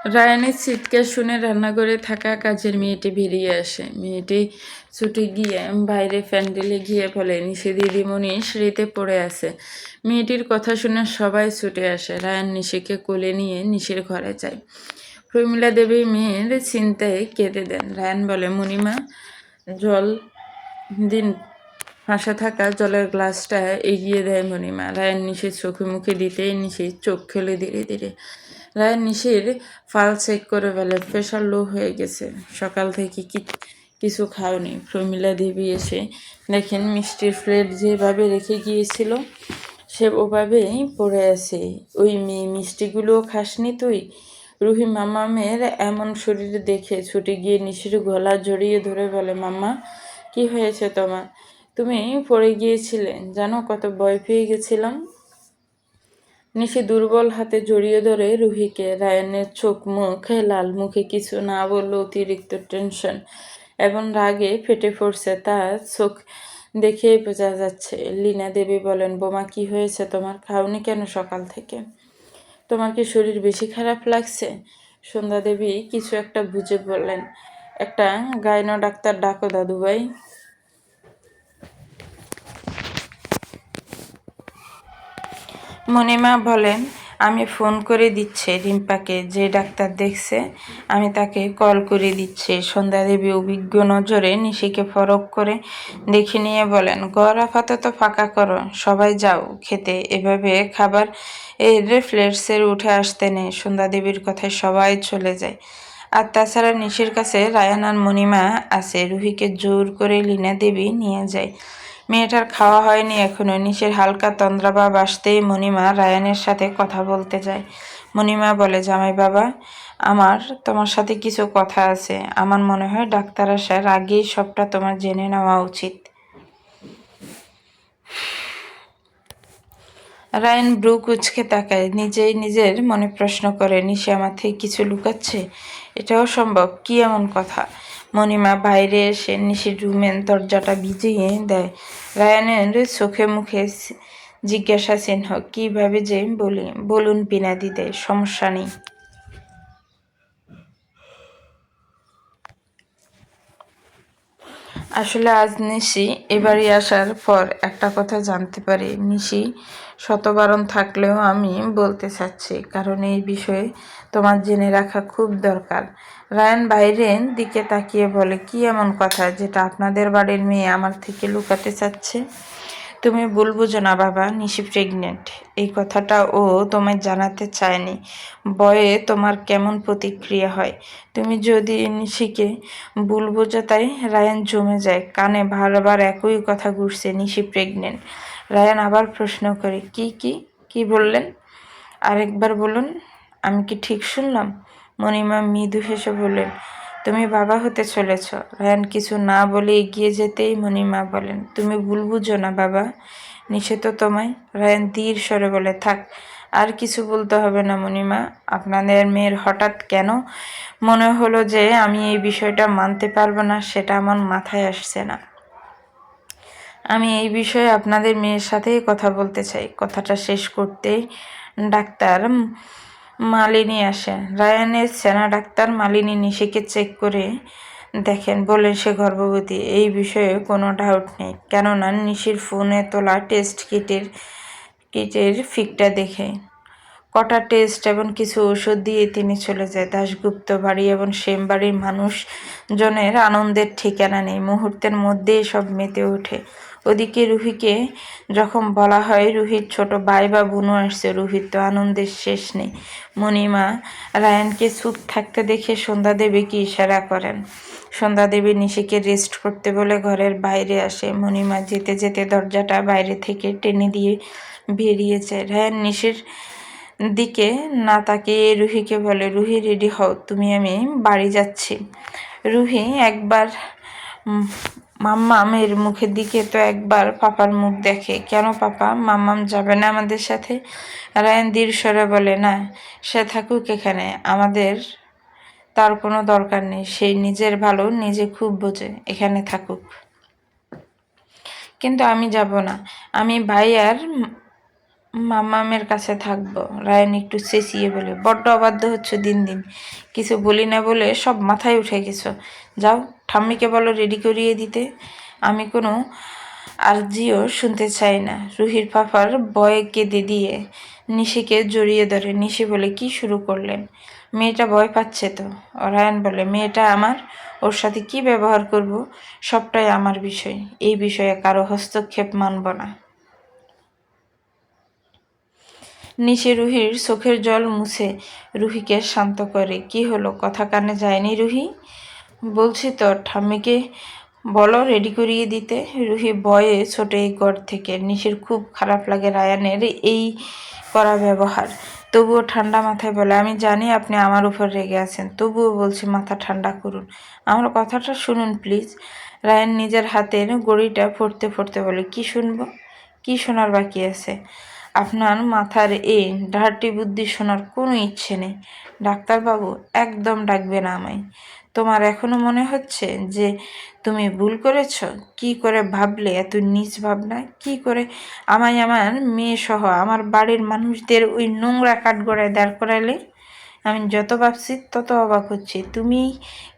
রায়ানের চিৎকার শুনে রান্নাঘরে থাকা কাজের মেয়েটি বেরিয়ে আসে। মেয়েটি ছুটে গিয়ে বাইরে প্যান্ডেলে গিয়ে বলে, নিশি দিদিমণি সিঁড়িতে পড়ে আছে। মেয়েটির কথা শুনে সবাই ছুটে আসে। রায়ান নিশিকে কোলে নিয়ে নিশির ঘরে যায়। প্রমীলা দেবী মেয়ের চিন্তায় কেঁদে দেন। রায়ান বলে, মণিমা, জল দিন। পাশে থাকা জলের গ্লাসটা এগিয়ে দেয় মণিমা। রায়ান নিশির চোখে মুখে দিতেই নিশির চোখ খেলে ধীরে ধীরে। রায়ান নিশির ফাল চেক করে বলে, প্রেশার লো হয়ে গেছে। সকাল থেকে কিছু খাওনি। প্রমীলা দেবী এসে দেখেন মিষ্টির প্লেট যেভাবে রেখে গিয়েছিল সে ওভাবেই পড়ে আছে। ওই মেয়ে, মিষ্টিগুলোও খাসনি তুই? রুহি মামামের এমন শরীর দেখে ছুটে গিয়ে নিশির গলা জড়িয়ে ধরে বলে, মাম্মা, কি হয়েছে তোমার? তুমি পড়ে গিয়েছিলে, জানো কত ভয় পেয়ে গেছিলাম। নিশি দুর্বল হাতে জড়িয়ে ধরে রুহিকে। রায়ানের চোখ মুখ লাল, মুখে কিছু না বললে অতিরিক্ত টেনশন এবং রাগে ফেটে পড়ছে তার চোখ দেখেই বোঝা যাচ্ছে। লীনা দেবী বলেন, বোমা, কি হয়েছে তোমার? খাওনি কেন সকাল থেকে? তোমার কি শরীর বেশি খারাপ লাগছে? সন্ধ্যা দেবী কিছু একটা বুঝে বললেন, একটা গাইনো ডাক্তার ডাকো দাদুভাই। মণিমা বলেন, আমি ফোন করে দিচ্ছি রিম্পাকে, যে ডাক্তার দেখছে আমি তাকে কল করে দিচ্ছি। সন্ধ্যা দেবী অভিজ্ঞ নজরে নিশিকে ফরক করে দেখে নিয়ে বলেন, ঘর আপাতত ফাঁকা করো, সবাই যাও খেতে। এভাবে খাবার এর ফ্লেটসের উঠে আসতে নেই। সন্ধ্যা দেবীর কথায় সবাই চলে যায়। আর তাছাড়া নিশির কাছে রায়ান আর মণিমা আছে। রুহিকে জোর করে লীনা দেবী নিয়ে যায়। মেয়েটার খাওয়া হয়নি এখনো। নিশির হালকা তন্দ্রাভাব আসতেই মণিমা রায়ানের সাথে কথা বলতে যায়। মণিমা বলে, জামাই বাবা, আমার তোমার সাথে কিছু কথা আছে। আমার মনে হয় ডাক্তার আসার আগেই সবটা তোমার জেনে নেওয়া উচিত। রায়ান ব্রু কুঁচকে তাকায়। নিজেই নিজের মনে প্রশ্ন করে, নিশি আমার থেকে কিছু লুকাচ্ছে? এটাও সম্ভব? কি এমন কথা? মণিমা বাইরে এসে নিশির রুমের দরজাটা ভিজিয়ে দেয়। রায়ানের চোখে মুখে জিজ্ঞাসা চিহ্ন। কীভাবে যে বলি? বলুন বিনাদিতে, সমস্যা নেই। আসলে আজ নিশি এবারে আসার পর একটা কথা জানতে পারি। নিশি শতবারণ থাকলেও আমি বলতে চাচ্ছি, কারণ এই বিষয়ে তোমার জেনে রাখা খুব দরকার। রায়ান বাইরের দিকে তাকিয়ে বলে, কি এমন কথা যেটা আপনাদের বাড়ির মেয়ে আমার থেকে লুকাতে চাচ্ছে? তুমি ভুল বুঝো না বাবা, নিশি প্রেগনেন্ট। এই কথাটা ও তোমায় জানাতে চায়নি। ভয়ে তোমার কেমন প্রতিক্রিয়া হয়। তুমি যদি নিশিকে ভুল বোঝো তাই রায়ান জমে যায়। কানে বারবার একই কথা ঘুরছে, নিশি প্রেগনেন্ট। রায়ান আবার প্রশ্ন করে, কি কি কি বললেন? আরেকবার বলুন, আমি কি ঠিক শুনলাম? মণিমা মৃদু হেসে বললেন, তুমি বাবা হতে চলেছ। রায়ান কিছু না বলে এগিয়ে যেতেই মণিমা বলেন, তুমি ভুল বুঝো না বাবা, নিষেধ তোমায়। রায়ান ধীর স্বরে বলে, থাক, আর কিছু বলতে হবে না মণিমা। আপনাদের মেয়ের হঠাৎ কেন মনে হলো যে আমি এই বিষয়টা মানতে পারবো না, সেটা আমার মাথায় আসছে না। আমি এই বিষয়ে আপনাদের মেয়ের সাথেই কথা বলতে চাই। কথাটা শেষ করতেই ডাক্তার মালিনী আসেন। রায়ানের সেনা ডাক্তার মালিনী নিশিকে চেক করে দেখেন, বলেন সে গর্ভবতী। এই বিষয়ে কোনো ডাউট নেই, কেননা নিশির ফোনে তোলা টেস্ট কিটের ফিকটা দেখে। কটা টেস্ট এবং কিছু ওষুধ দিয়ে তিনি চলে যায়। দাশগুপ্ত বাড়ি এবং সেম বাড়ির মানুষজনের আনন্দের ঠিকানা নেই। মুহূর্তের মধ্যেই সব মেতে ওঠে। ওদিকে রুহিকে যখন বলা হয় রুহির ছোট ভাই বা বোনও আসছে, রুহির তো আনন্দের শেষ নেই। মণিমা রায়ানকে চুপ থাকতে দেখে সন্ধ্যা দেবীকে ইশারা করেন। সন্ধ্যা দেবী নিশিকে রেস্ট করতে বলে ঘরের বাইরে আসে। মণিমা যেতে যেতে দরজাটা বাইরে থেকে টেনে দিয়ে বেরিয়ে যায়। রায়ান নিশির দিকে না তাকিয়ে রুহিকে বলে, রুহি, রেডি হও, আমি বাড়ি যাচ্ছি। রুহি একবার মাম্মামের মুখের দিকে তো একবার পাপার মুখ দেখে। কেন পাপা, মাম্মাম যাবে না আমাদের সাথে? রায়ান ধীর স্বরে বলে, না, সে থাকুক এখানে, আমাদের তার কোনো দরকার নেই। সে নিজের ভালো নিজে খুব বোঝে, এখানে থাকুক। কিন্তু আমি যাব না। আমি ভাই আর মামামের কাছে থাকবো। রায়ান একটু চেঁচিয়ে বলে, বড্ড অবাধ্য হচ্ছ দিন দিন। কিছু বলি না বলে সব মাথায় উঠে গেছো। যাও, ঠাম্মিকে বলো রেডি করিয়ে দিতে। আমি কোনো আর্জিও শুনতে চাই না। রুহির পাপার ভয়ে কেঁদে দিয়ে নিশিকে জড়িয়ে ধরে। নিশি বলে, কি শুরু করলেন? মেয়েটা ভয় পাচ্ছে তো। রায়ান বলে, মেয়েটা আমার, ওর সাথে কি ব্যবহার করব সবটাই আমার বিষয়। এই বিষয়ে কারো হস্তক্ষেপ মানব না। নিশি রুহির চোখের জল মুছে রুহিকে শান্ত করে। কি হলো, কথা কানে যায়নি রুহি? বলছি তো, ঠাম্মিকে বলো রেডি করিয়ে দিতে। রুহি ভয়ে ছোটে এই ঘর থেকে। নিশির খুব খারাপ লাগে রায়ানের এই কড়া ব্যবহার। তবুও ঠান্ডা মাথায় বলে, আমি জানি আপনি আমার উপর রেগে আছেন, তবুও বলছি মাথা ঠান্ডা করুন, আমার কথাটা শুনুন প্লিজ। রায়ান নিজের হাতের গড়িটা ফোড়তে ফোড়তে বলে, কি শুনবো? কি শোনার বাকি আছে? আপনার মাথার এই ডার্টি বুদ্ধি শোনার কোনো ইচ্ছে নেই। ডাক্তারবাবু একদম ডাকবে না আমায়। তোমার এখনো মনে হচ্ছে যে তুমি ভুল করেছ? কি করে ভাবলে এত নীচ ভাবনা? কি করে আমায় আমার মেয়ে সহ আমার বাড়ির মানুষদের ওই নোংরা কাঠগড়ায় দাঁড় করালে? আমি যত ভাবছি তত অবাক হচ্ছি। তুমি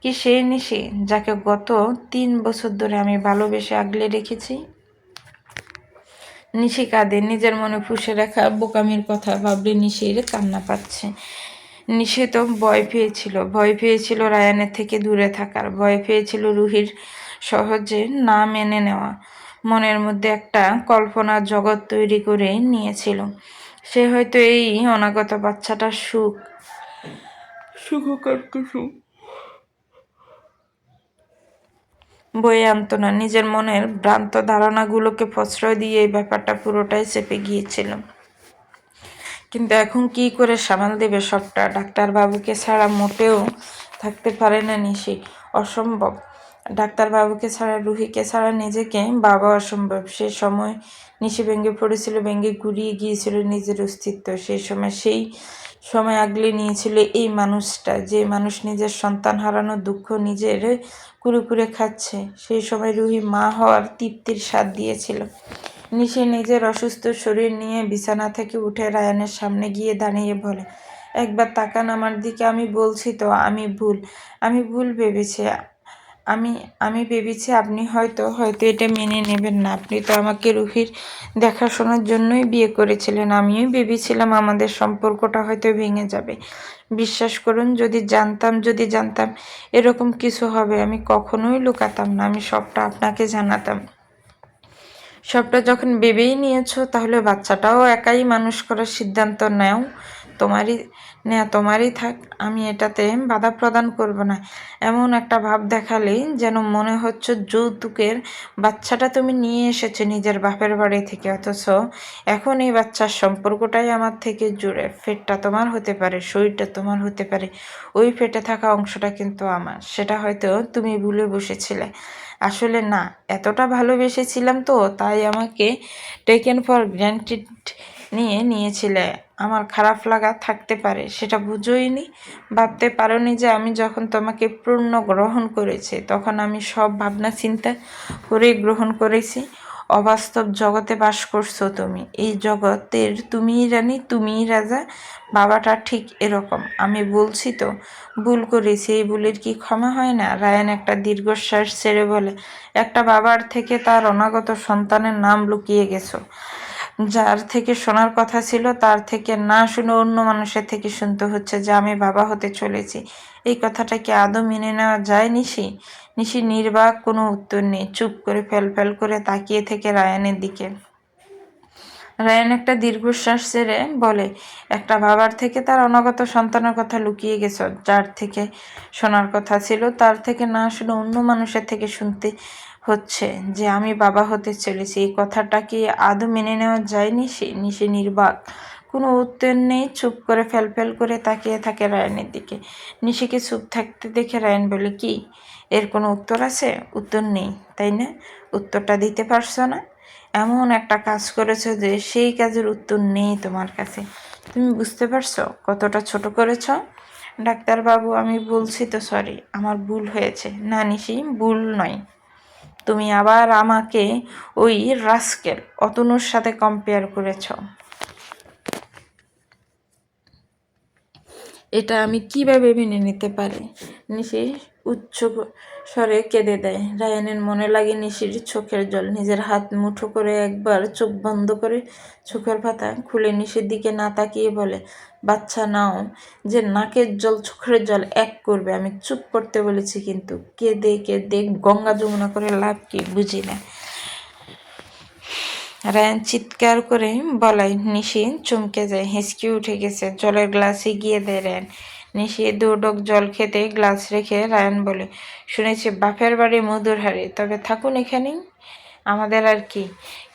কি সেই নিশি যাকে গত 3 বছর ধরে আমি ভালোবেসে আগলে রেখেছি? নিশি কাঁদে। নিজের মনে পুষে রাখা বোকামির কথা ভাবলে নিশির কান্না পাচ্ছে। নিশি তো ভয় পেয়েছিল রায়ানের থেকে দূরে থাকার, ভয় পেয়েছিল রুহির সহজে না মেনে নেওয়া। মনের মধ্যে একটা কল্পনার জগৎ তৈরি করে নিয়েছিল। সে হয়তো এই অনাগত বাচ্চাটার সুখকর কিছু বয়ে আনতো না। নিজের মনের ভ্রান্ত ধারণাগুলোকে প্রশ্রয় দিয়ে এই ব্যাপারটা পুরোটাই চেপে গিয়েছিল। কিন্তু এখন কি করে সামাল দেবে সবটা? ডাক্তারবাবুকে ছাড়া মোটেও থাকতে পারে না নিশি, অসম্ভব। ডাক্তারবাবুকে ছাড়া, রুহিকে ছাড়া নিজেকে বাবা অসম্ভব। সে সময় নিশি ভেঙে পড়েছিল, ভেঙে গুড়িয়ে গিয়েছিল নিজের অস্তিত্ব। সেই সময় আগলে নিয়েছিল এই মানুষটা, যে মানুষ নিজের সন্তান হারানোর দুঃখ নিজের কুরে খাচ্ছে। সেই সময় রুহি মা হওয়ার তৃপ্তির স্বাদ দিয়েছিল। নিশি নিজের অসুস্থ শরীর নিয়ে বিছানা থেকে উঠে রায়ানের সামনে গিয়ে দাঁড়িয়ে বলে, একবার তাকান আমার দিকে। আমি বলছি তো আমি ভুল ভেবেছি। আমি আমি ভেবেছি আপনি হয়তো এটা মেনে নেবেন না। আপনি তো আমাকে রুহির দেখাশোনার জন্যই বিয়ে করেছিলেন। আমিও ভেবেছিলাম আমাদের সম্পর্কটা হয়তো ভেঙে যাবে। বিশ্বাস করুন, যদি জানতাম এরকম কিছু হবে, আমি কখনোই লুকাতাম না, আমি সবটা আপনাকে জানাতাম। সবটা যখন ভেবেই নিয়েছো, তাহলে বাচ্চাটাও একাই মানুষ করার সিদ্ধান্ত নাও। তোমারই থাক, আমি এটাতে বাধা প্রদান করব না। এমন একটা ভাব দেখালেই যেন মনে হচ্ছে যৌতুকের বাচ্চাটা তুমি নিয়ে এসেছো নিজের বাপের বাড়ি থেকে, অথচ এখন এই বাচ্চার সম্পর্কটাই আমার থেকে জুড়ে। পেটটা তোমার হতে পারে, শরীরটা তোমার হতে পারে, ওই পেটে থাকা অংশটা কিন্তু আমার। সেটা হয়তো তুমি ভুলে বসেছিলে। আসলে না, এতটা ভালোবেসেছিলাম তো, তাই আমাকে টেকেন ফর গ্র্যান্টেড নিয়েছিলে। আমার খারাপ লাগা থাকতে পারে, সেটা বুঝোইনি। ভাবতে পারোনি যে আমি যখন তোমাকে পূর্ণ গ্রহণ করেছি, তখন আমি সব ভাবনা চিন্তা করেই গ্রহণ করেছি। অবাস্তব জগতে বাস করছো তুমি। এই জগতের তুমিই রানী, তুমিই রাজা। বাবাটা ঠিক এরকম। আমি বলছি তো, ভুল করেছি, এই ভুলের কি ক্ষমা হয় না? রায়ান একটা দীর্ঘশ্বাস ছেড়ে বলে, একটা বাবার থেকে তার অনাগত সন্তানের নাম লুকিয়ে গেছো। যার থেকে শোনার কথা ছিল তার থেকে না শুনে অন্য মানুষের থেকে শুনতে হচ্ছে যে আমি বাবা হতে চলেছি। এই কথাটা কি আদৌ মেনে নেওয়া যায় নিশি? নিশি নির্বাক, কোনো উত্তর নেই। চুপ করে ফ্যাল করে তাকিয়ে থেকে রায়ানের দিকে। রায়ান একটা দীর্ঘশ্বাস ছেড়ে বলে, একটা বাবার থেকে তার অনাগত সন্তানের কথা লুকিয়ে গেছ। যার থেকে শোনার কথা ছিল তার থেকে না শুনে অন্য মানুষের থেকে শুনতে হচ্ছে যে আমি বাবা হতে চলেছি। এই কথাটা কি আদৌ মেনে নেওয়া যায় নিশি? নিশি নির্বাক, কোনো উত্তর নেই। চুপ করে ফ্যাল করে তাকিয়ে থাকে রায়ানের দিকে। নিশিকে চুপ থাকতে দেখে রায়ান বলে, কি এর কোনো উত্তর আছে? উত্তর নেই, তাই না? উত্তরটা দিতে পারছো না? এমন একটা কাজ করেছো যে সেই কাজের উত্তর নেই তোমার কাছে। তুমি বুঝতে পারছো কতটা ছোট করেছ? ডাক্তারবাবু, আমি বলছি তো সরি, আমার ভুল হয়েছে। না নিশি, ভুল নয়। তুমি আবার আমাকে ওই রাস্কেল অতনুর সাথে কম্পেয়ার করেছ। এটা আমি কিভাবে মেনে নিতে পারি? নিশি উচ্চ স্বরে কেঁদে দেয়। রায়ানের মনে লাগে নিশির চোখের জল। নিজের হাত মুঠো করে একবার চোখ বন্ধ করে চোখের পাতা খুলে নিশির দিকে না তাকিয়ে বলে, বাচ্চা নাও যে নাকের জল চোখের জল এক করবে। আমি চুপ করতে বলেছি, কিন্তু কেঁদে কেঁদে গঙ্গা যমুনা করে লাভ কি বুঝি না। রায়ান চিৎকার করে বলায় নিশি চমকে যায়, হেঁচকি উঠে গেছে। জলের গ্লাস এগিয়ে দেয় রায়ান। নিশি দুডক জল খেতে গ্লাস রেখে রায়ান বলে, শুনেছি বাপের বাড়ি মধুর হাড়ি, তবে থাকুন এখানেই। আমাদের আর কি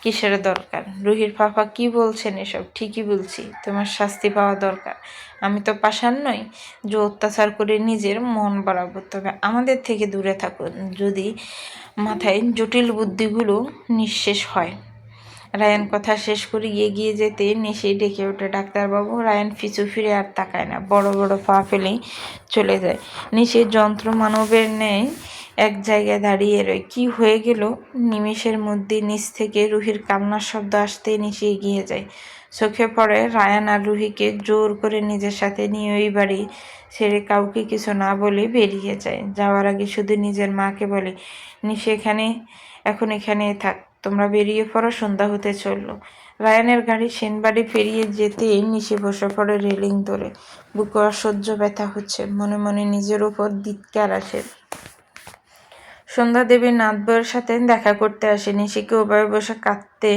কিসের দরকার? রুহির পাপা কি বলছেন এসব? ঠিকই বলছি, তোমার শাস্তি পাওয়া দরকার। আমি তো পাষাণ নই যে অত্যাচার করে নিজের মন বাড়াবো। তবে আমাদের থেকে দূরে থাকুন, যদি মাথায় জটিল বুদ্ধিগুলো নিঃশেষ হয়। রায়ান কথা শেষ করে এগিয়ে যেতে নিশি ডেকে ওঠে, ডাক্তারবাবু। রায়ান পিছু ফিরে আর তাকায় না, বড় বড় পা ফেলেই চলে যায়। নিশি যন্ত্র মানবের ন্যায় এক জায়গায় দাঁড়িয়ে রয়। কি হয়ে গেল? নিমেষের মধ্যে নিচ থেকে রুহির কান্নার শব্দ আসতে নিশি এগিয়ে যায়। চোখে পড়ে রায়ান আর রুহিকে জোর করে নিজের সাথে নিয়ে ওই বাড়ি ছেড়ে কাউকে কিছু না বলে বেরিয়ে যায়। যাওয়ার আগে শুধু নিজের মাকে বলে, নিশি এখন এখানেই থাক, তোমরা বেরিয়ে পড়ো, সন্ধ্যা হতে চলল। রায়ানের গাড়ি সেনবাড়ি পেরিয়ে যেতেই নিশি বসে পড়ে রেলিং ধরে। বুকে অসহ্য ব্যথা হচ্ছে, মনে মনে নিজের উপর ধিক্কার আসে। সন্ধ্যা দেবী নাথবইয়ের সাথে দেখা করতে আসে। নিশিকে ওভাবে বসে কাঁদতে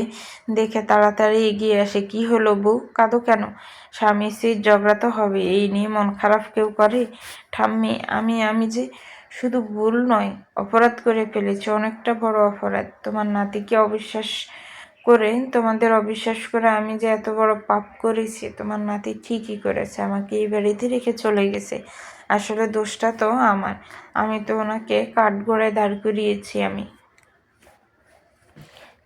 দেখে তাড়াতাড়ি এগিয়ে আসে। কি হলো বউ, কাঁদো কেন? স্বামী স্ত্রীর ঝগড়া তো হবে, এই নিয়ে মন খারাপ কেউ করে? ঠাম্মি, আমি যে শুধু ভুল নয়, অপরাধ করে ফেলেছি, অনেকটা বড় অপরাধ। তোমার নাতিকে তোমাদের অবিশ্বাস করে আমি যে এত বড় পাপ করেছি। তোমার নাতি ঠিকই করেছে, আমাকে এই বাড়িতে রেখে চলে গেছে। আসলে দোষটা তো আমার, আমি তো ওনাকে কাঠগড়ায় দাঁড় করিয়েছি। আমি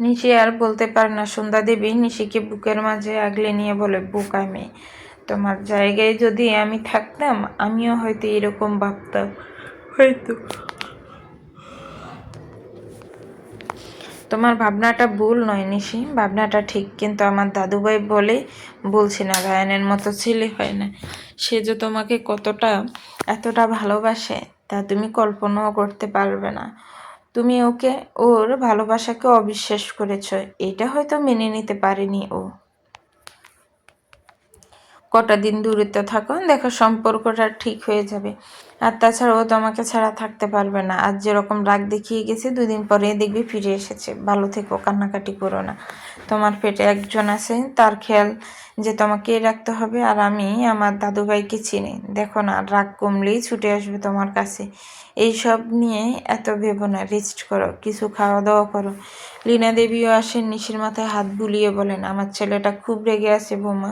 নিশি আর বলতে পারে না। সন্ধ্যা দেবী নিশিকে বুকের মাঝে আগলে নিয়ে বলে, বোকা মেয়ে, তোমার জায়গায় যদি আমি থাকতাম আমিও হয়তো এরকম ভাবতাম। হয়তো তোমার ভাবনাটা ভুল নয় নিশি, ভাবনাটা ঠিক, কিন্তু আমার দাদুভাই বলে বলছি না, রায়ানের মতো ছেলে হয় না। সে যে তোমাকে এতটা ভালোবাসে তা তুমি কল্পনাও করতে পারবে না। তুমি ওর ভালোবাসাকে অবিশ্বাস করেছ, এটা হয়তো মেনে নিতে পারেনি ও। কটা দিন দূরত্বে থাকো, দেখো সম্পর্কটা ঠিক হয়ে যাবে। আর তাছাড়াও তোমাকে ছাড়া থাকতে পারবে না। আজ যেরকম রাগ দেখিয়ে গেছে, 2 দিন পরে দেখবি ফিরে এসেছে। ভালো থেকো, কান্নাকাটি করো না। তোমার পেটে একজন আছে, তার খেয়াল যে তোমাকেই রাখতে হবে। আর আমি আমার দাদুভাইকে চিনি, দেখো না, রাগ কমলেই ছুটে আসবে তোমার কাছে। এইসব নিয়ে এত ভেবো না, রেস্ট করো, কিছু খাওয়া দাওয়া করো। লীনা দেবীও আসেন, নিশির মাথায় হাত বুলিয়ে বলেন, আমার ছেলেটা খুব রেগে আছে বৌমা,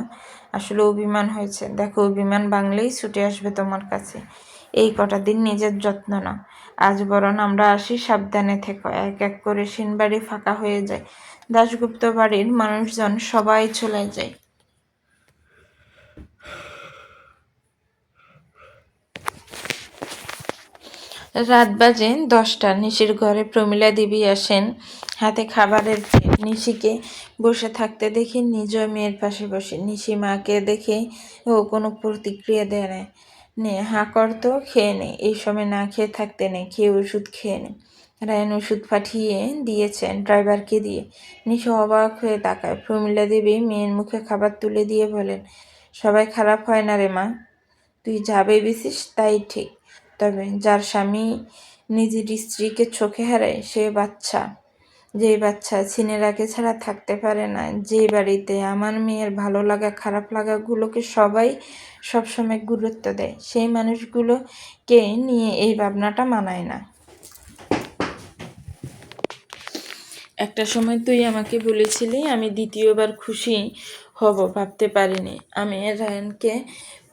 আসলে অভিমান হয়েছে। দেখো, অভিমান ভাঙলেই ছুটে আসবে তোমার কাছে। এই কটা দিন নিজের যত্ন নাও। আজ বরং আমরা আসি, সাবধানে থেকো। এক এক করে সেনবাড়ি ফাঁকা হয়ে যায়। দাশগুপ্ত বাড়ির মানুষজন সবাই চলে যায়। রাত বাজে 10টা। নিশির ঘরে প্রমীলা দেবী আসেন, হাতে খাবারের প্লেট। নিশিকে বসে থাকতে দেখে নিজেও মেয়ের পাশে বসে। নিশি মাকে দেখে ও কোনো প্রতিক্রিয়া দেয় না। হাঁ করতো, খেয়ে নে, এই সময় না খেয়ে থাকতে নেই, খেয়ে ওষুধ খেয়ে নে। রায়ন ওষুধ পাঠিয়ে দিয়েছেন ড্রাইভারকে দিয়ে। নিশি অবাক হয়ে তাকায়। প্রমীলা দেবী মেয়ের মুখে খাবার তুলে দিয়ে বলেন, সবাই খারাপ হয় না রে মা, তুই যা ভেবেছিস তাই ঠিক। তবে যার স্বামী নিজের স্ত্রীকে চোখে হারায়, যেই বাচ্চা ছিনেরাকে ছাড়া থাকতে পারে না, যে বাড়িতে আমার মেয়ের ভালো লাগা খারাপ লাগাগুলোকে সবাই সবসময় গুরুত্ব দেয়, সেই মানুষগুলোকে নিয়ে এই ভাবনাটা মানায় না। একটা সময় তুই আমাকে বলেছিলি আমি দ্বিতীয়বার খুশি হব, ভাবতে পারিনি। আমি রায়ানকে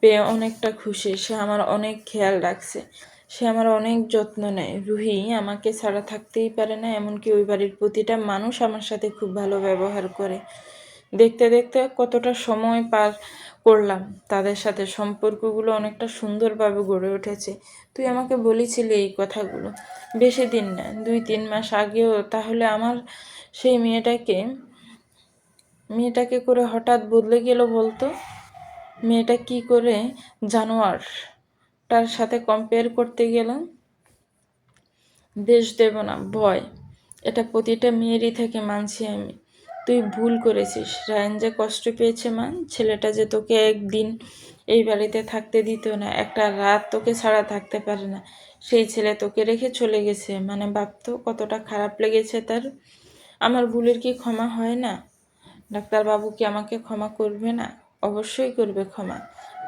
পেয়ে অনেকটা খুশি। সে আমার অনেক খেয়াল রাখছে, সে আমার অনেক যত্ন নেয়। রুহি আমাকে ছাড়া থাকতেই পারে না, এমনকি ওই বাড়ির প্রতিটা মানুষ আমার সাথে খুব ভালো ব্যবহার করে। দেখতে দেখতে কতটা সময় পার করলাম তাদের সাথে, সম্পর্কগুলো অনেকটা সুন্দরভাবে গড়ে উঠেছে। তুই আমাকে বলেছিলি এই কথাগুলো বেশি দিন না, 2-3 মাস আগেও। তাহলে আমার সেই মেয়েটাকে করে হঠাৎ বদলে গেল বলতো? মেয়েটা কি করে জানোয়ার তার সাথে কম্পেয়ার করতে গেলাম? দেশ দেব না, ভয়, এটা প্রতিটা মেয়েরই থেকে, মানছি আমি। তুই ভুল করেছিস। রায়ান যে কষ্ট পেয়েছে মান, ছেলেটা যে তোকে একদিন এই বাড়িতে থাকতে দিত না, একটা রাত তোকে ছাড়া থাকতে পারে না, সেই ছেলে তোকে রেখে চলে গেছে, মানে ভাবতো কতটা খারাপ লেগেছে তার। আমার ভুলের কি ক্ষমা হয় না? ডাক্তারবাবু কি আমাকে ক্ষমা করবে না? অবশ্যই করবে ক্ষমা।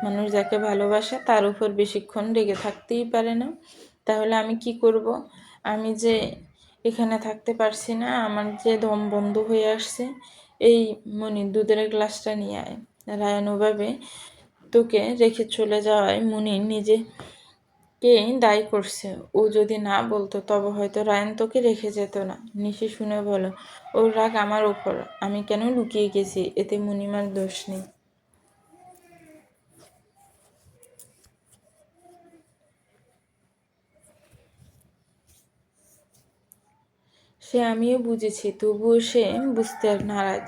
মানুষ যাকে ভালোবাসে তার উপর বেশিক্ষণ রেগে থাকতেই পারে না। তাহলে আমি কি করব? আমি যে এখানে থাকতে পারছি না, আমার যে দম বন্ধ হয়ে আসছে। এই মনি, দুধের গ্লাসটা নিয়ে আয়। রায়ান ওভাবে তোকে রেখে চলে যাওয়ায় মনি নিজেকে দায়ী করছে। ও যদি না বলতো তবে হয়তো রায়ান তোকে রেখে যেত না। নিশি শুনে বলো, ওর রাগ আমার ওপর, আমি কেন লুকিয়ে গেছি, এতে মুনিমার দোষ নেই। সে আমিও বুঝেছি, তবুও সে বুঝতে নারাজ।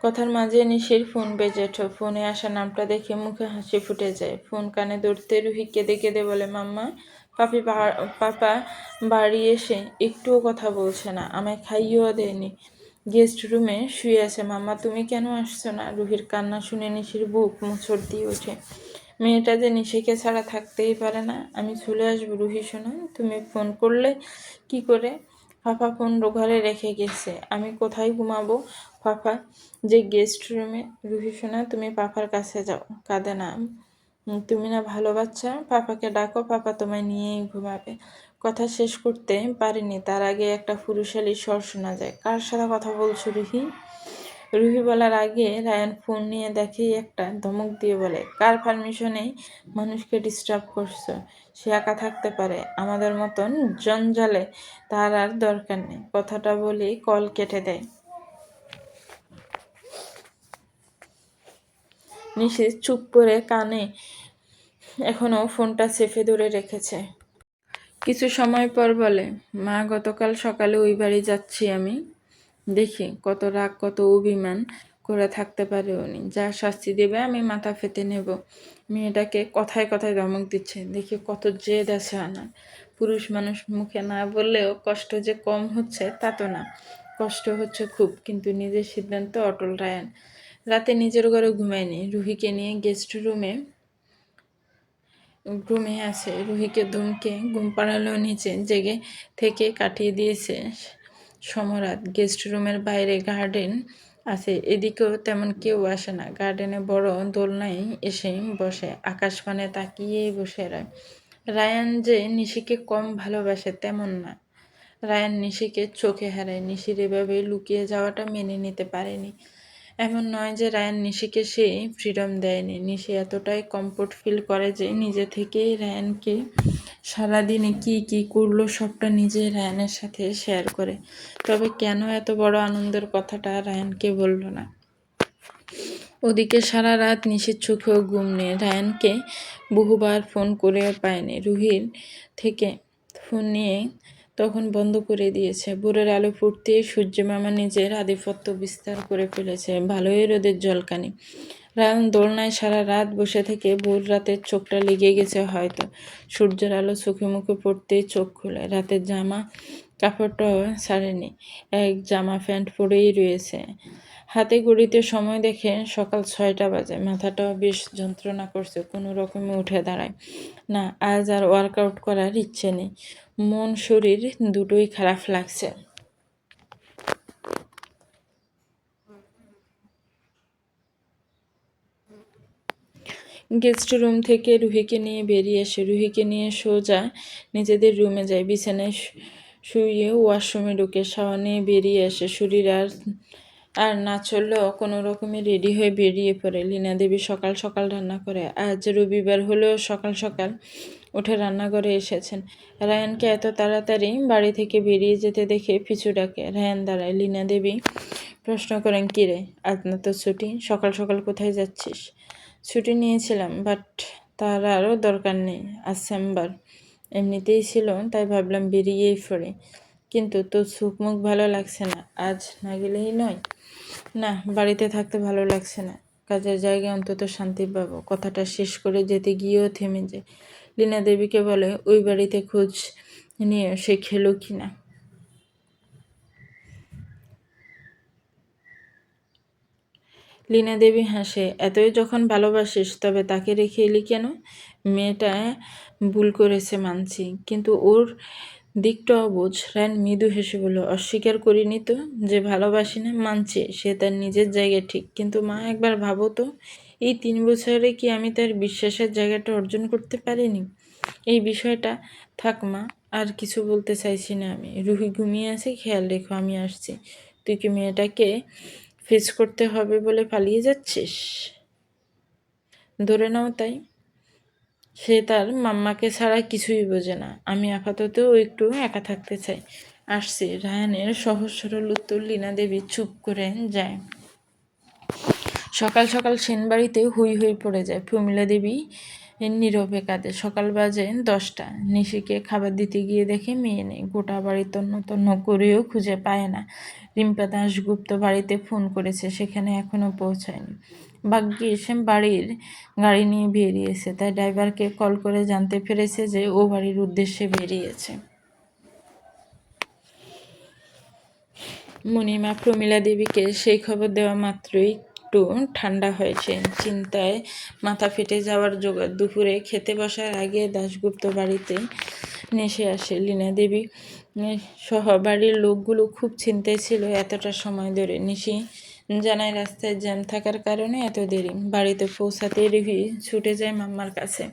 কথার মাঝে নিশির ফোন বেজে ওঠে। ফোনে আসা নামটা দেখে মুখে হাসি ফুটে যায়। ফোন কানে ধরতে রুহি কেঁদে কেঁদে বলে, মাম্মা, পাপা বাড়ি এসে একটুও কথা বলছে না, আমায় খাইয়েও দেয়নি, গেস্ট রুমে শুয়ে আছে। মাম্মা, তুমি কেন আসছো না? রুহির কান্না শুনে নিশির বুক মোচড় দিয়ে ওঠে। মেয়েটা যে নিশিকে ছাড়া থাকতেই পারে না। আমি চলে আসবো রুহি শোনা, তুমি ফোন করলে কি করে? পাপা ফোন ঘরে রেখে গেছে, আমি কোথায় ঘুমাবো? পাপা যে গেস্ট রুমে। রুহি শোনা, তুমি পাপার কাছে যাও, কাঁদে না। তুমি না ভালো বাচ্চা, পাপাকে ডাকো, পাপা তোমায় নিয়েই ঘুমাবে। কথা শেষ করতে পারিনি, তার আগে একটা পুরুষালী স্বর শোনা যায়। কার সাথে কথা বলছো রুহি? রুহি বলার আগে রায়ান ফোন নিয়ে দেখেই একটা ধমক দিয়ে বলে, কার পারমিশনেই মানুষকে ডিস্টার্ব করছো? সে একা থাকতে পারে, আমাদের মতন জঞ্জালে তার আর দরকার নেই। কথাটা বলেই কল কেটে দেয়। নিশি চুপ করে কানে এখনো ফোনটা চেপে ধরে রেখেছে। কিছু সময় পর বলে, মা, গতকাল সকালে ওই বাড়ি যাচ্ছি আমি, দেখি কত রাগ কত অভিমান করে থাকতে পারে উনি, যা শাস্তি দেবে আমি মাথা পেতে নেব। মেয়েটাকে কথায় কথায় ধমক দিচ্ছে, দেখি কত জেদ আছে আনার। পুরুষ মানুষ মুখে না বললেও কষ্ট যে কম হচ্ছে তা তো না, কষ্ট হচ্ছে খুব, কিন্তু নিজের সিদ্ধান্ত অটল রায়ান। রাতে নিজের ঘরে ঘুমায়নি, রুহিকে নিয়ে গেস্ট রুমে আছে। রুহিকে ধুমকে ঘুম পাড়ালেও নিচে জেগে থেকে কাটিয়ে দিয়েছে সমরাত। গেস্ট রুমের বাইরে গার্ডেন আছে, এদিকেও তেমন কেউ আসে না। গার্ডেনে বড় দোলনায় এসে বসে, আকাশপানে তাকিয়েই বসে রয়। রায়ান যে নিশিকে কম ভালোবাসে তেমন না, রায়ান নিশিকে চোখে হারায়। নিশির এভাবে লুকিয়ে যাওয়াটা মেনে নিতে পারেনি। এমন নয় যে রায়ান নিশিকে সে ফ্রিডম দেয়নি, নিশি এতটাই কমফোর্ট ফিল করে যে নিজে থেকেই রায়ানকে সারাদিনে কি কি করলো সবটা নিজে রায়ানের সাথে শেয়ার করে। তবে কেন এত বড় আনন্দের কথাটা রায়ানকে বলল না? ওদিকে সারা রাত নিশির চোখেও ঘুম নেই। রায়ানকে বহুবার ফোন করেও পায়নি। রুহির থেকে ফোন নিয়ে তখন বন্ধ করে দিয়েছে। ভোরের আলো ফুটতেই সূর্য মামা নিজের আধিপত্য বিস্তার করে ফেলেছে। ভালোই রোদের জলকানি। রায়ান দোলনায় সারা রাত বসে থেকে ভোর রাতের চোখটা লেগে গেছে হয়তো। সূর্যের আলো চোখে মুখে পড়তেই চোখ খুলে। রাতের জামা কাপড়টাও ছাড়েনি, এক জামা প্যান্ট পরেই রয়েছে। হাতে ঘড়িতে সময় দেখে সকাল 6টা বাজে। মাথাটাও বেশ যন্ত্রণা করছে। কোনো রকমে উঠে দাঁড়ায়। না, আজ আর ওয়ার্কআউট করার ইচ্ছে নেই। মন শরীর দুটোই খারাপ লাগছে। গেস্ট রুম থেকে রুহিকে নিয়ে বেরিয়ে এসে রুহিকে নিয়ে সোজা নিজেদের রুমে যায়। বিছানায় শুয়ে ওয়াশরুমে ঢুকে শাওয়ার নিয়ে বেরিয়ে আসে। শরীর আর আর না চললেও কোনো রকমে রেডি হয়ে বেরিয়ে পড়ে। লীনা দেবী সকাল সকাল রান্না করে। আজ রবিবার হলেও সকাল সকাল উঠে রান্নাঘরে এসেছেন। রায়ানকে এত তাড়াতাড়ি বাড়ি থেকে বেরিয়ে যেতে দেখে পিছু ডাকে। রায়ান দাঁড়ায়। লীনা দেবী প্রশ্ন করেন, কী রে, আজ না তো ছুটি, সকাল সকাল কোথায় যাচ্ছিস? ছুটি নিয়েছিলাম, বাট তার আরও দরকার নেই, আজ সোমবার, এমনিতেই ছিল, তাই ভাবলাম বেরিয়েই পড়ি। কিন্তু তোর সুখ মুখ ভালো লাগছে না, আজ না গেলেই নয়। না, বাড়িতে থাকতে ভালো লাগছে না। কাজের জায়গায় অন্তত শান্তি পাবো। কথাটা শেষ করে যেতে গিয়েও থেমে যায়। লীনা দেবীকে বলে ওই বাড়িতে খোঁজ নিয়ে সে খেলো কিনা। লীনা দেবী হাসে, এতই যখন ভালোবাসিস তবে তাকে রেখে এলি কেন? মেয়েটা ভুল করেছে মানছি, কিন্তু ওর দিকটাও বোঝ। রায়ন মৃদু হেসে বলল, অস্বীকার করিনি তো যে ভালোবাসি না, মানছি সে তার নিজের জায়গায় ঠিক, কিন্তু মা একবার ভাবো তো, এই 3 বছরে কি আমি তার বিশ্বাসের জায়গাটা অর্জন করতে পারিনি? এই বিষয়টা থাক মা, আর কিছু বলতে চাইছি না আমি। রুহি ঘুমিয়ে আছে, খেয়াল রেখো, আমি আসছি। তুই কি মেয়েটাকে ফেস করতে হবে বলে পালিয়ে যাচ্ছিস? ধরে নাও তাই। সে তার মাম্মাকে ছাড়া কিছুই বোঝে না। আমি আপাতত একটু একা থাকতে চাই। আসছি। রায়ানের সহজ সরল উত্তর। লীনা দেবী চুপ করে যায়। সকাল সকাল সেনবাড়িতে হুই হুই পড়ে যায়। প্রমীলা দেবী নীরবে কাঁদে। সকাল বাজে 10টা। নিশিকে খাবার দিতে গিয়ে দেখে মেয়ে নেই। গোটা বাড়ি তন্ন তন্ন করেও খুঁজে পায় না। রিম্পা দাশগুপ্ত বাড়িতে ফোন করেছে, সেখানে এখনো পৌঁছায়নি। ভাগ্যিস বাড়ির গাড়ি নিয়ে বেরিয়েছে, তাই ড্রাইভারকে কল করে জানতে পেরেছে যে ও বাড়ির উদ্দেশ্যে বেরিয়েছে। মণিমা প্রমীলা দেবীকে সেই খবর দেওয়া মাত্রই একটু ঠান্ডা হয়েছে। চিন্তায় মাথা ফেটে যাওয়ার জোগাড়। দুপুরে খেতে বসার আগে দাশগুপ্ত বাড়িতে নেশে আসে। লীনা দেবী সহ বাড়ির লোকগুলো খুব চিন্তায় ছিল এতটা সময় ধরে। নিশি জানায় রাস্তায় জ্যাম থাকার কারণে এত দেরি। বাড়িতে পৌঁছাতে রুহি ছুটে যায় মাম্মার কাছে।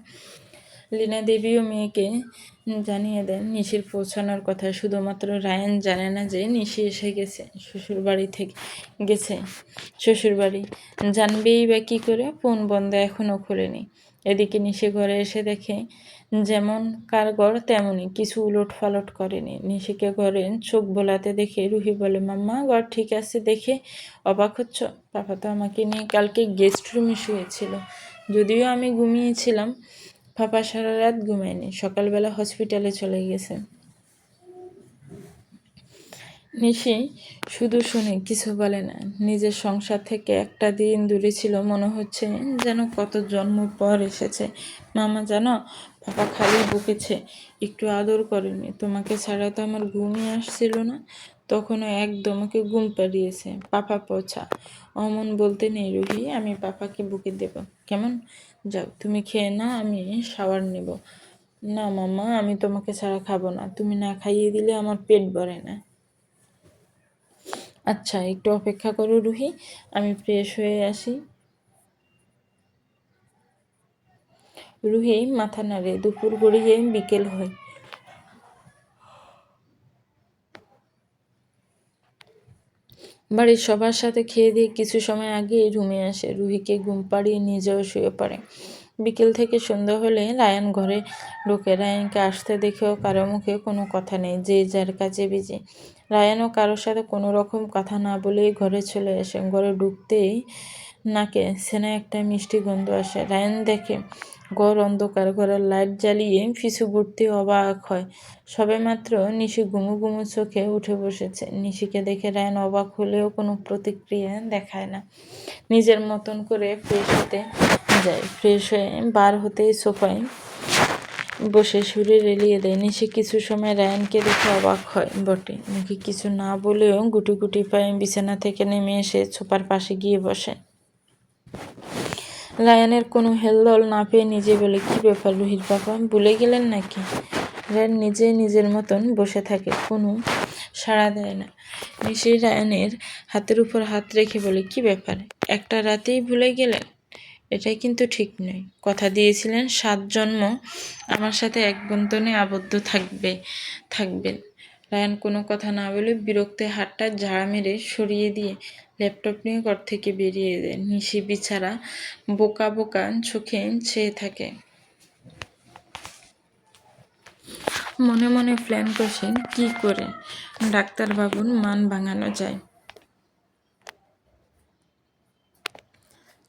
লীনা দেবীও মেয়েকে জানিয়ে দেন নিশির পৌঁছানোর কথা। শুধুমাত্র রায়ান জানে না যে নিশি এসে গেছে, শ্বশুরবাড়ি থেকে গেছে শ্বশুরবাড়ি। জানবেই বা কী করে? ফোন বন্ধ, এখনও খোলেনি। এদিকে নিশি ঘরে এসে দেখে যেমন কার ঘর তেমনই, কিছু উলট ফালট করেনি। নিশিকে ঘরে চোখ বোলাতে দেখে রুহি বলে, মাম্মা ঘর ঠিক আছে দেখে অবাক হচ্ছ? পাপা তো আমাকে নিয়ে কালকে গেস্ট রুমে শুয়েছিল, যদিও আমি ঘুমিয়েছিলাম। পাপা সারা রাত ঘুমায়নি, সকালবেলা হসপিটালে চলে গেছে। নিশি শুধু শুনে, কিছু বলে না। নিজের সংসার থেকে একটা দিন দূরে ছিল, মনে হচ্ছে যেন কত জন্ম পর এসেছে। মামা জানো, পাপা খালি বকেছে, একটু আদর করেনি। তোমাকে ছাড়া তো আমার ঘুমই আসছিল না, তখনও একদম ওকে ঘুম পাড়িয়েছে। পাপা পৌঁছা। অমন বলতে নেই রুহি, আমি পাপাকে বুকে দেব কেমন? যাও তুমি খেয়ে নাও, আমি শাওয়ার নেব। না মাম্মা, আমি তোমাকে ছাড়া খাবো না, তুমি না খাইয়ে দিলে আমার পেট ভরে না। আচ্ছা একটু অপেক্ষা করো রুহি, আমি ফ্রেশ হয়ে আসি। রুহি মাথা নাড়ে। দুপুর গড়িয়ে বিকেল হয়। বাড়ির সবার সাথে খেয়ে দিয়ে কিছু সময় আগে রুমে আসে। রুহিকে ঘুম পাড়িয়ে নিজেও শুয়ে পড়ে। বিকেল থেকে সন্ধ্যা হলে রায়ান ঘরে ঢোকে। রায়ানকে আসতে দেখেও কারো মুখে কোনো কথা নেই, যে যার কাজে বিজি। রায়ানও কারোর সাথে কোনো রকম কথা না বলেই ঘরে চলে আসে। ঘরে ঢুকতেই নাকে সেনা একটা মিষ্টি গন্ধ আসে। রায়ান দেখে ঘর অন্ধকার, ঘরের লাইট জ্বালিয়ে পিছু ঘুরতে অবাক হয়। সবেমাত্র নিশি ঘুমু ঘুমু চোখে উঠে বসেছে। নিশিকে দেখে রায়ান অবাক হলেও কোনো প্রতিক্রিয়া দেখায় না। নিজের মতন করে ফ্রেশ হতে যায়। ফ্রেশ হয়ে বার হতেই সোফায় বসে শরীর এলিয়ে দেয়। নিশি কিছু সময় রায়ানকে দেখে অবাক হয় বটে, মুখে কিছু না বলেও গুটি গুটি পায়ে বিছানা থেকে নেমে এসে সোফার পাশে গিয়ে বসে। রায়ানের কোনো হেলদোল না পেয়ে নিজে বলে, কি ব্যাপার রুহির বাবা, ভুলে গেলেন নাকি? রায়ান নিজে নিজের মতন বসে থাকে, কোনো সাড়া দেয় না। নিশি রায়ানের হাতের উপর হাত রেখে বলে, কি ব্যাপার, একটা রাতেই ভুলে গেলেন? এটা কিন্তু ঠিক নয়। কথা দিয়েছিলেন 7 জন্ম আমার সাথে এক বন্ধনে আবদ্ধ থাকবেন। রায়ান কোনো কথা না বলে বিরক্তে হাতটা ঝাড়া মেরে সরিয়ে দিয়ে ল্যাপটপ নিয়ে ঘর থেকে বেরিয়ে যায়। নিশি বিছাড়া বোকা বোকা চোখে চেয়ে থাকে। মনে মনে প্ল্যান করছেন কি করে ডাক্তারবাবুর মান ভাঙানো যায়।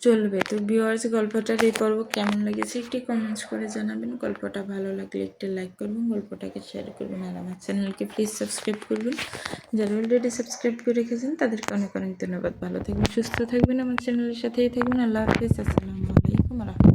চলবে। তো ভিউয়ার্স, গল্পটার এই পর্ব কেমন লেগেছে একটি কমেন্টস করে জানাবেন। গল্পটা ভালো লাগলে একটি লাইক করবেন, গল্পটাকে শেয়ার করবেন, আর আমার চ্যানেলকে প্লিজ সাবস্ক্রাইব করবেন। যারা অলরেডি সাবস্ক্রাইব করে রেখেছেন তাদেরকে অনেক অনেক ধন্যবাদ। ভালো থাকবেন, সুস্থ থাকবেন, আমার চ্যানেলের সাথেই থাকবেন। আল্লাহ হাফিজ, আসসালামু আলাইকুম।